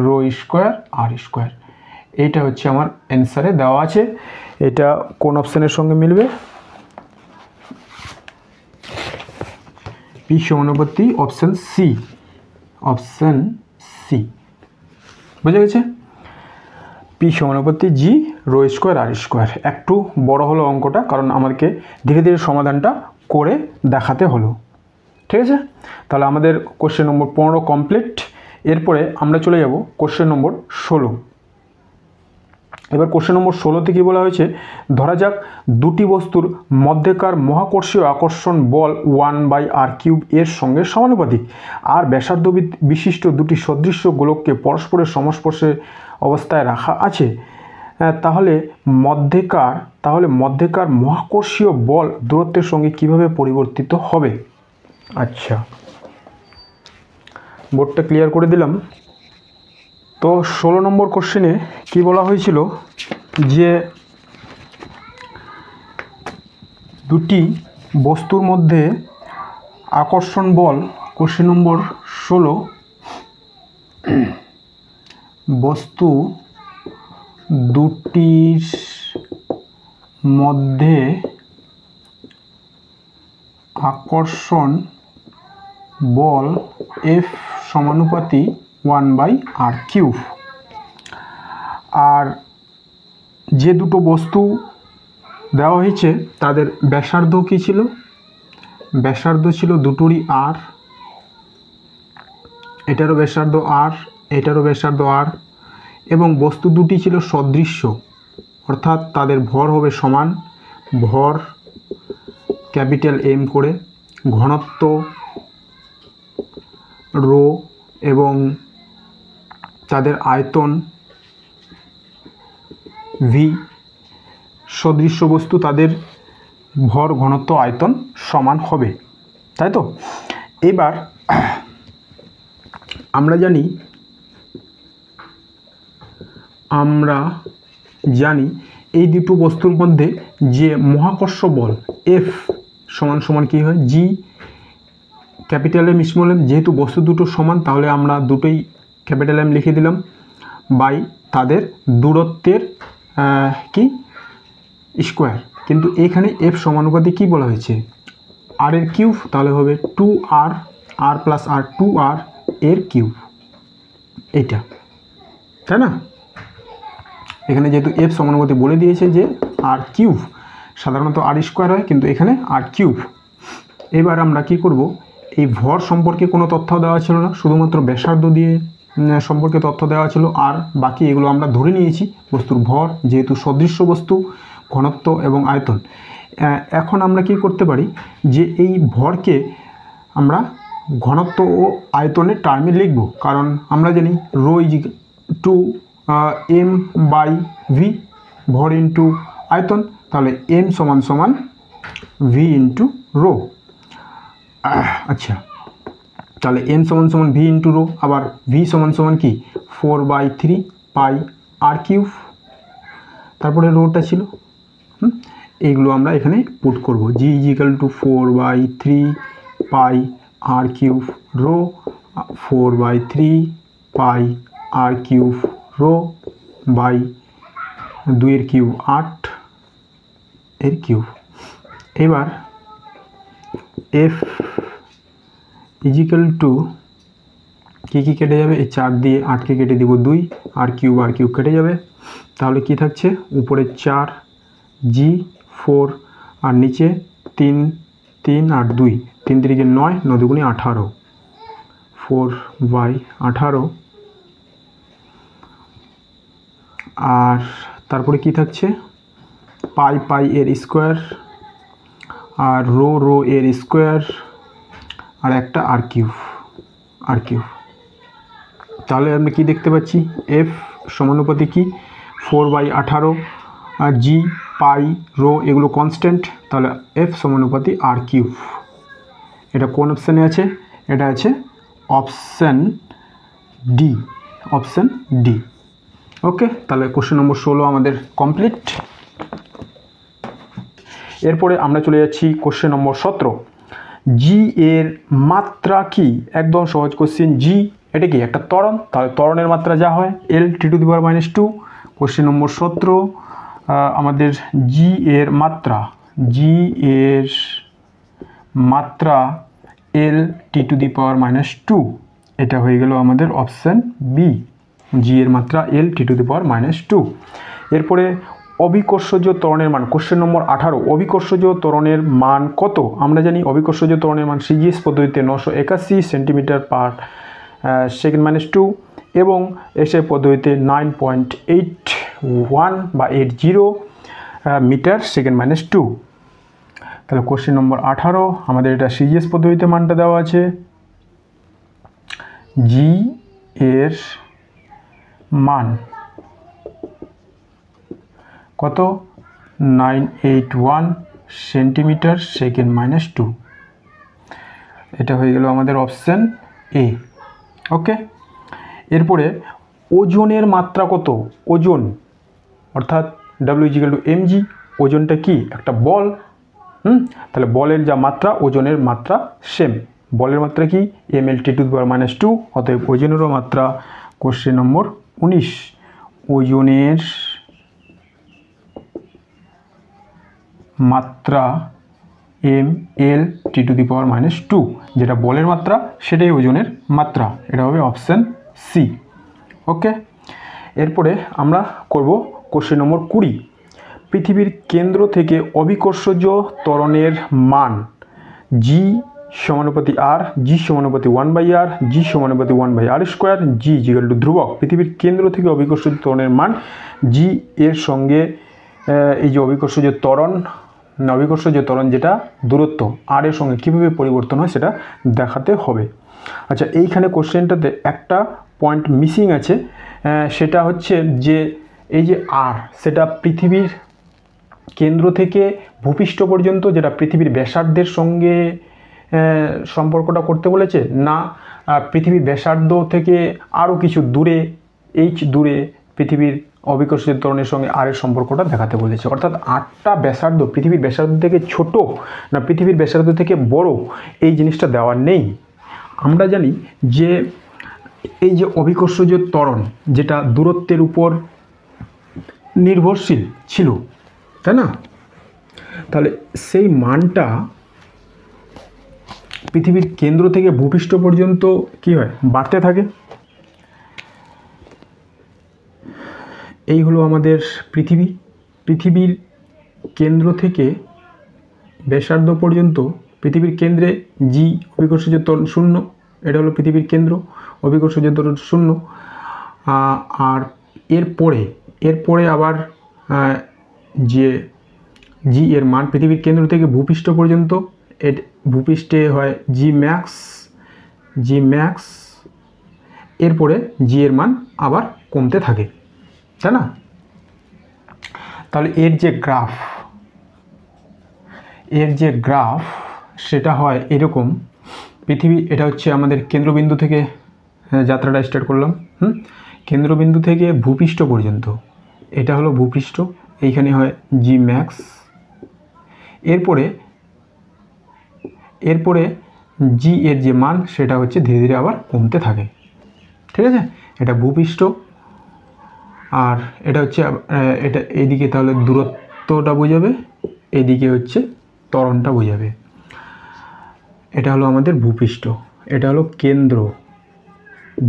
রো স্কোয়ার আর স্কোয়ার। এইটা হচ্ছে আমার অ্যান্সারে দেওয়া আছে। এটা কোন অপশানের সঙ্গে মিলবে, পি সমানুপাতি অপশান সি, অপশান সি, বুঝে গেছে? পি সমানুপাতি G rho square R square. একটু বড় হলো অঙ্কটা, কারণ আমাদেরকে ধীরে ধীরে সমাধানটা করে দেখাতে হলো, ঠিক আছে? তাহলে আমাদের কোশ্চেন নম্বর 15 কমপ্লিট। এরপরে আমরা চলে যাব কোশ্চেন নম্বর 16। এবার কোশ্চেন নম্বর 16তে কী বলা হয়েছে, ধরা যাক দুটি বস্তুর মধ্যেকার মহাকর্ষীয় আকর্ষণ বল 1/r³ এর সঙ্গে সমানুপাতিক, আর ব্যাসার্ধ বিশিষ্ট দুটি সদৃশ্য গোলককে পরস্পরের সংস্পর্শে অবস্থায় রাখা আছে। তাহলে মধ্যেকার মহাকর্ষীয় বল দূরত্বের সঙ্গে কিভাবে পরিবর্তিত হবে। আচ্ছা, বোর্ডটা ক্লিয়ার করে দিলাম। তো 16 নম্বর কোশ্চেনে কি বলা হয়েছিল, যে দুটি বস্তুর মধ্যে আকর্ষণ বল, কোশ্চেন নম্বর 16, বস্তু দুটির মধ্যে আকর্ষণ বল F সমানুপাতি 1/r³। আর যে দুটো বস্তু দেওয়া হয়েছে তাদের ব্যাসার্ধ কী ছিল, ব্যাসার্ধ ছিল দুটোরই আর, এটারও ব্যাসার্ধ আর, এটারও ব্যাসার্ধ আর, এবং বস্তু দুটি ছিল সদৃশ্য, অর্থাৎ তাদের ভর হবে সমান, ভর ক্যাপিটাল এম করে, ঘনত্ব রো এবং তাদের আয়তন ভি। সদৃশ্য বস্তু তাদের ভর ঘনত্ব আয়তন সমান হবে, তাই তো? এবার আমরা জানি এই দুটো বস্তুর মধ্যে যে মহাকর্ষ বল এফ সমান সমান কী হয়, G capital M small m. যেহেতু বস্তু দুটো সমান তাহলে আমরা দুটোই ক্যাপিটাল এম লিখে দিলাম, বাই তাদের দূরত্বের কি স্কোয়ার। কিন্তু এখানে এফ সমানুপাতে কী বলা হয়েছে, আর এর কিউব, তাহলে হবে 2r, আর প্লাস আর 2r এর কিউব, এইটা, তাই না? এখানে যেহেতু এফ সমানুপাতে বলে দিয়েছে যে আর কিউব, সাধারণত আর স্কোয়ার হয় কিন্তু এখানে আর কিউব। এবার আমরা কি করব, এই ভর সম্পর্কে কোনো তথ্য দেওয়া ছিল না, শুধুমাত্র ব্যাসার্ধ দিয়ে সম্পর্কে তথ্য দেওয়া ছিল, আর বাকি এগুলো আমরা ধরে নিয়েছি বস্তুর ভর, যেহেতু সদৃশ্য বস্তু, ঘনত্ব এবং আয়তন। এখন আমরা কি করতে পারি যে এই ভরকে আমরা ঘনত্ব ও আয়তনের টার্মে লিখব, কারণ আমরা জানি rho is to M by V, ভর ইন্টু আয়তন, তাহলে এম সমান সমান ভি ইন্টু রো। আচ্ছা, তাহলে এম সমান সমান ভি ইন্টু রো, আবার ভি সমান সমান কি 4/3 পাই আর কিউব, তারপরে রোটা ছিল। এইগুলো আমরা এখানে পুট করব, G is equal to 4/3 pi R cube rho, 4/3 pi R cube rho by 2 এর কিউব 8 এর কিউব। এবার এফ ইজ ইকাল টু কী কেটে যাবে, এই 4 দিয়ে 8কে কেটে দিব 2, আর কিউব কেটে যাবে, তাহলে কি থাকছে, উপরে 4 জি 4 আর নিচে 3 3 আর 2, 3 3 9, 9 2 18, 4/18। আর তারপরে কি থাকছে, পাই এর স্কোয়ার, আর রো এর স্কোয়ার, আর একটা আর কিউব। তাহলে আমরা কি দেখতে পাচ্ছি, এফ সমানুপাতি কি 4/18, আর জি পাই রো এগুলো কনস্ট্যান্ট, তাহলে এফ সমানুপাতি আর কিউব। এটা কোন অপশানে আছে, এটা আছে অপশান ডি। ওকে, তাহলে কোশ্চেন নম্বর 16 আমাদের কমপ্লিট। এরপরে আমরা চলে যাচ্ছি কোশ্চেন নম্বর 17। জি এর মাত্রা কি? একদম সহজ কোশ্চেন। জি এটা কি একটা ত্বরণ, তাহলে ত্বরণের মাত্রা যা হয় L T⁻²। কোশ্চেন নম্বর 17 আমাদের জি এর মাত্রা L T⁻²। এটা হয়ে গেল আমাদের অপশান বি, জি এর মাত্রা L T⁻²। এরপরে অভিকর্ষজ ত্বরণের মান, কোশ্চেন নম্বর 18, অভিকর্ষজ ত্বরণের মান কত? আমরা জানি অভিকর্ষজ ত্বরণের মান সিজিএস পদ্ধতিতে 981 সেন্টিমিটার পার সেকেন্ড -2 এবং এসএ পদ্ধতিতে 9.81 বা 80 মিটার সেকেন্ড -2। তাহলে কোশ্চেন নম্বর 18 আমাদের এটা সিজিএস পদ্ধতিতে মানটা দেওয়া আছে, জি এর মান কত, 981 সেন্টিমিটার সেকেন্ড -2। এটা হয়ে গেল আমাদের অপশান এ। ওকে, এরপরে ওজনের মাত্রা কত? ওজন অর্থাৎ W = mg। ওজনটা কি? একটা বল। তাহলে বলের যা মাত্রা ওজনের মাত্রা সেম। বলের মাত্রা কি? mL T⁻², অতএব ওজনেরও মাত্রা। কোশ্চেন নম্বর 19, ওজনের মাত্রা mL T⁻², যেটা বলের মাত্রা সেটাই ওজনের মাত্রা, এটা হবে অপশান সি। ওকে, এরপরে আমরা করব কোশ্চেন নম্বর 20। পৃথিবীর কেন্দ্র থেকে অভিকর্ষজ ত্বরণের মান জি সমানুপাতি আর, জি সমানুপাতি 1/r, G সমানুপাতি 1/r², G equal to ধ্রুবক। পৃথিবীর কেন্দ্র থেকে অভিকর্ষজ ত্বরণের মান জি এর সঙ্গে এই যে অভিকর্ষজ ত্বরণ যেটা দূরত্ব আর এর সঙ্গে কীভাবে পরিবর্তন হয় সেটা দেখাতে হবে। আচ্ছা, এইখানে কোশ্চেনটাতে একটা পয়েন্ট মিসিং আছে, সেটা হচ্ছে যে এই যে আর সেটা পৃথিবীর কেন্দ্র থেকে ভূপৃষ্ঠ পর্যন্ত, যেটা পৃথিবীর ব্যাসার্ধের সঙ্গে সম্পর্কটা করতে বলেছে, না পৃথিবীর ব্যাসার্ধ থেকে আরও কিছু দূরে দূরে পৃথিবীর অভিকর্ষজ ত্বরণের সঙ্গে আর এর সম্পর্কটা দেখাতে বলেছে। অর্থাৎ আটটা ব্যাসার্ধ পৃথিবীর ব্যাসার্ধ থেকে ছোট না পৃথিবীর ব্যাসার্ধ থেকে বড়, এই জিনিসটা দেওয়া নেই। আমরা জানি যে এই যে অভিকর্ষজ ত্বরণ যেটা দূরত্বের উপর নির্ভরশীল ছিল, তাই না? তাহলে সেই মানটা পৃথিবীর কেন্দ্র থেকে ভূপৃষ্ঠ পর্যন্ত কি হয়, বাড়তে থাকে। এই হলো আমাদের পৃথিবীর কেন্দ্র থেকে ব্যাসার্ধ পর্যন্ত, পৃথিবীর কেন্দ্রে জি অভিকর্ষজ ত্বরণ 0, এটা হলো পৃথিবীর কেন্দ্র, অভিকর্ষজ ত্বরণ 0। আর এরপরে আবার যে জি এর মান পৃথিবীর কেন্দ্র থেকে ভূপৃষ্ঠ পর্যন্ত, ভূপৃষ্ঠে হয় জি ম্যাক্স, এরপরে জি এর মান আবার কমতে থাকে, তাই না? তাহলে এর যে গ্রাফ সেটা হয় এরকম। পৃথিবী, এটা হচ্ছে আমাদের কেন্দ্রবিন্দু থেকে যাত্রাটা স্টার্ট করলাম, কেন্দ্রবিন্দু থেকে ভূপৃষ্ঠ পর্যন্ত, এটা হলো ভূপৃষ্ঠ, এইখানে হয় জি ম্যাক্স। এরপরে জি এর যে মান সেটা হচ্ছে ধীরে ধীরে আবার কমতে থাকে, ঠিক আছে? এটা ভূপৃষ্ঠ, আর এটা হচ্ছে এটা এইদিকে তাহলে দূরত্বটা বোঝাবে, এইদিকে হচ্ছে ত্বরণটা বোঝাবে। এটা হলো আমাদের ভূপৃষ্ঠ, এটা হলো কেন্দ্র।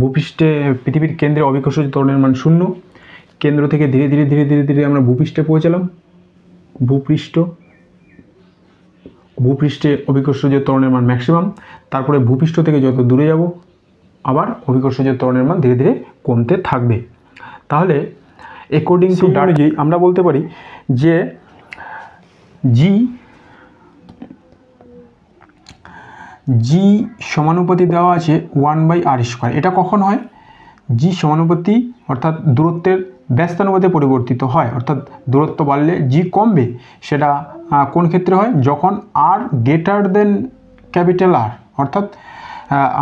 ভূপৃষ্ঠে পৃথিবীর কেন্দ্রে অভিকর্ষজ ত্বরণের মান 0, কেন্দ্র থেকে ধীরে ধীরে ধীরে ধীরে ধীরে আমরা ভূপৃষ্ঠে পৌঁছালাম। ভূপৃষ্ঠে অভিকর্ষজ ত্বরণের মান ম্যাক্সিমাম, তারপরে ভূপৃষ্ঠ থেকে যত দূরে যাব আবার অভিকর্ষজ ত্বরণের মান ধীরে ধীরে কমতে থাকবে। তাহলে অ্যাকর্ডিং টু ডাটা অনুযায়ী আমরা বলতে পারি যে জি সমানুপাতি দেওয়া আছে 1/r²। এটা কখন হয়? জি সমানুপাতি অর্থাৎ দূরত্বের ব্যস্তানুপাতে পরিবর্তিত হয়, অর্থাৎ দূরত্ব বাড়লে জি কমবে। সেটা কোন ক্ষেত্রে হয়? যখন আর গ্রেটার দেন ক্যাপিটাল আর, অর্থাৎ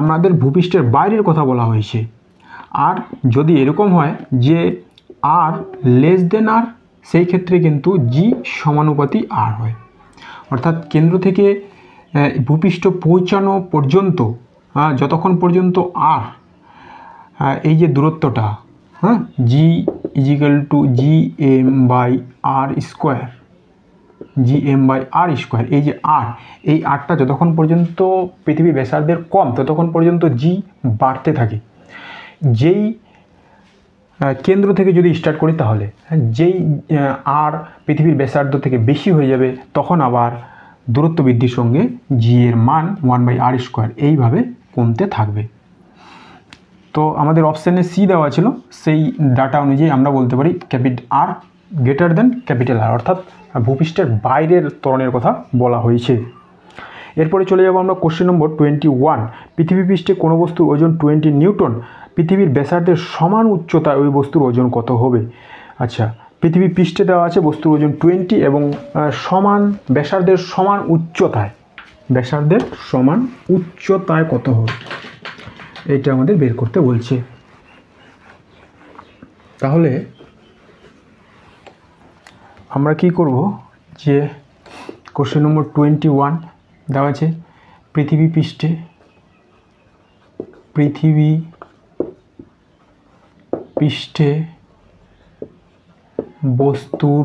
আমাদের ভূপৃষ্ঠের বাইরের কথা বলা হয়েছে। আর যদি এরকম হয় যে আর লেস দেন আর, সেই ক্ষেত্রে কিন্তু জি সমানুপাতি আর হয়। অর্থাৎ কেন্দ্র থেকে ভূপৃষ্ঠ পৌঁছানো পর্যন্ত, যতক্ষণ পর্যন্ত আর এই যে দূরত্বটা, জি ইজিক্যাল টু GM/r², এই যে এই আরটা যতক্ষণ পর্যন্ত পৃথিবী ব্যাসার্ধের কম ততক্ষণ পর্যন্ত জি বাড়তে থাকে। যেই কেন্দ্র থেকে যদি স্টার্ট করি তাহলে যেই আর পৃথিবীর ব্যাসার্ধ থেকে বেশি হয়ে যাবে তখন আবার দূরত্ব বৃদ্ধির সঙ্গে জি এর মান 1/r², এইভাবে কমতে থাকবে। তো আমাদের অপশানে সি দেওয়া ছিল, সেই ডাটা অনুযায়ী আমরা বলতে পারি আর গ্রেটার দেন ক্যাপিটাল আর, অর্থাৎ ভূপৃষ্ঠের বাইরের ত্বরণের কথা বলা হয়েছে। এরপরে চলে যাব আমরা কোশ্চেন নম্বর 21। পৃথিবী পৃষ্ঠে কোনো বস্তুর ওজন 20 নিউটন, পৃথিবীর ব্যাসার্ধের সমান উচ্চতায় ওই বস্তুর ওজন কত হবে? আচ্ছা, পৃথিবী পৃষ্ঠে দেওয়া আছে বস্তুর ওজন 20 এবং ব্যাসার্ধের সমান উচ্চতায় কত হবে এটা আমাদের বের করতে বলছে। তাহলে আমরা কি করব, যে কোশ্চেন নম্বর 21 দেওয়া আছে পৃথিবী পৃষ্ঠে বস্তুর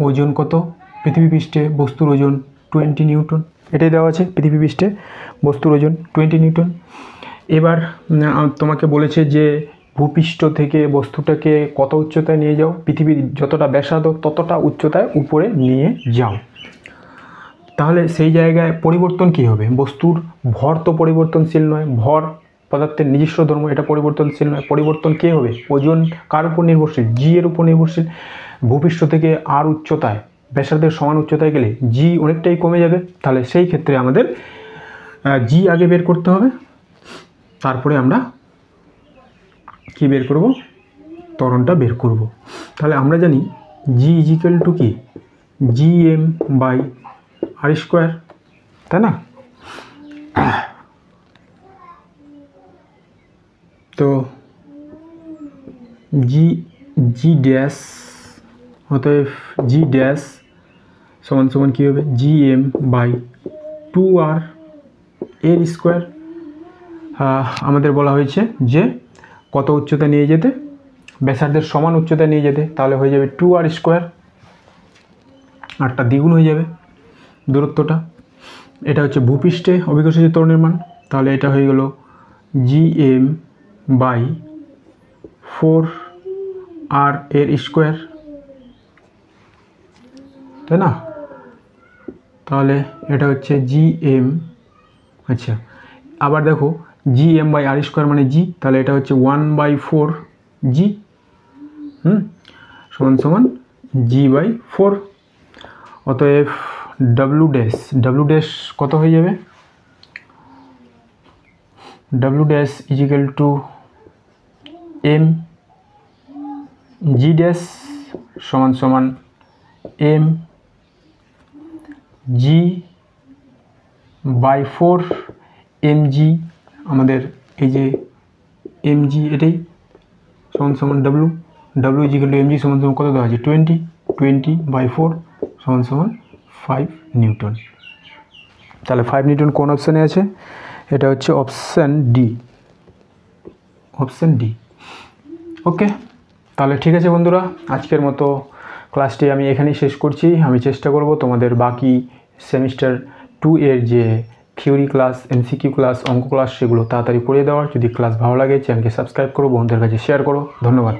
ওজন কত? পৃথিবী পৃষ্ঠে বস্তুর ওজন 20 নিউটন, এটাই দেওয়া আছে। পৃথিবী পৃষ্ঠে বস্তুর ওজন 20 নিউটন। এবার তোমাকে বলেছে যে ভূপৃষ্ঠ থেকে বস্তুটাকে কত উচ্চতায় নিয়ে যাও, পৃথিবীর যতটা ব্যাসার্ধ ততটা উচ্চতায় উপরে নিয়ে যাও। তাহলে সেই জায়গায় পরিবর্তন কী হবে? বস্তুর ভর তো পরিবর্তনশীল নয়, ভর পদার্থের নিজস্ব ধর্ম, এটা পরিবর্তনশীল নয়। পরিবর্তন কে হবে? ওজন কার উপর নির্ভরশীল? জি এর উপর নির্ভরশীল। ভূপৃষ্ঠ থেকে আর উচ্চতায়, ব্যাসার্ধের সমান উচ্চতায় গেলে জি অনেকটাই কমে যাবে। তাহলে সেই ক্ষেত্রে আমাদের জি আগে বের করতে হবে, তারপরে আমরা কি বের করব? ত্বরণটা বের করব। তাহলে আমরা জানি জি ইজিক্যাল টু কি? G M by R square, তাই না? তো জি ড্যাশ, অতএব জি ড্যাশ সমান সমান কী হবে? জি এম বাই 2r এর স্কোয়ার। আমাদের বলা হয়েছে যে কত উচ্চতা নিয়ে যেতে? ব্যাসার্ধের সমান উচ্চতা নিয়ে যেতে। তাহলে হয়ে যাবে 2r স্কোয়ার, আরটা দ্বিগুণ হয়ে যাবে দূরত্বটা। এটা হচ্ছে ভূপৃষ্ঠে অভিকর্ষজ ত্বরণের মান। তাহলে এটা হয়ে গেল জি এম বাই 4r এর স্কোয়ার, তাই না? তাহলে এটা হচ্ছে জি এম, আচ্ছা আবার দেখো G M by R square মানে জি, তাহলে এটা হচ্ছে 1/4 জি সমান সমান জি বাই 4। অতএব ডাব্লু ড্যাশ কত হয়ে যাবে? W dash is equal to M G dash সমান সমান M G by 4 M G, আমাদের এই যে এম জি এটাই সমান সমান W is equal to M G সমান সমান কত দেওয়া আছে? 20/4 সমান সমান 5 নিউটন। তাহলে 5 নিউটন কোন অপশানে আছে? এটা হচ্ছে অপশান ডি। ওকে, তাহলে ঠিক আছে বন্ধুরা, আজকের মতো ক্লাসটি আমি এখানেই শেষ করছি। আমি চেষ্টা করব তোমাদের বাকি সেমিস্টার 2 এর যে থিওরি ক্লাস, এমসিকিউ ক্লাস, অঙ্ক ক্লাস সেগুলো তাড়াতাড়ি পড়িয়ে দেওয়ার। যদি ক্লাস ভালো লাগে চ্যানেলকে সাবস্ক্রাইব করো, বন্ধুদের কাছে শেয়ার করো। ধন্যবাদ।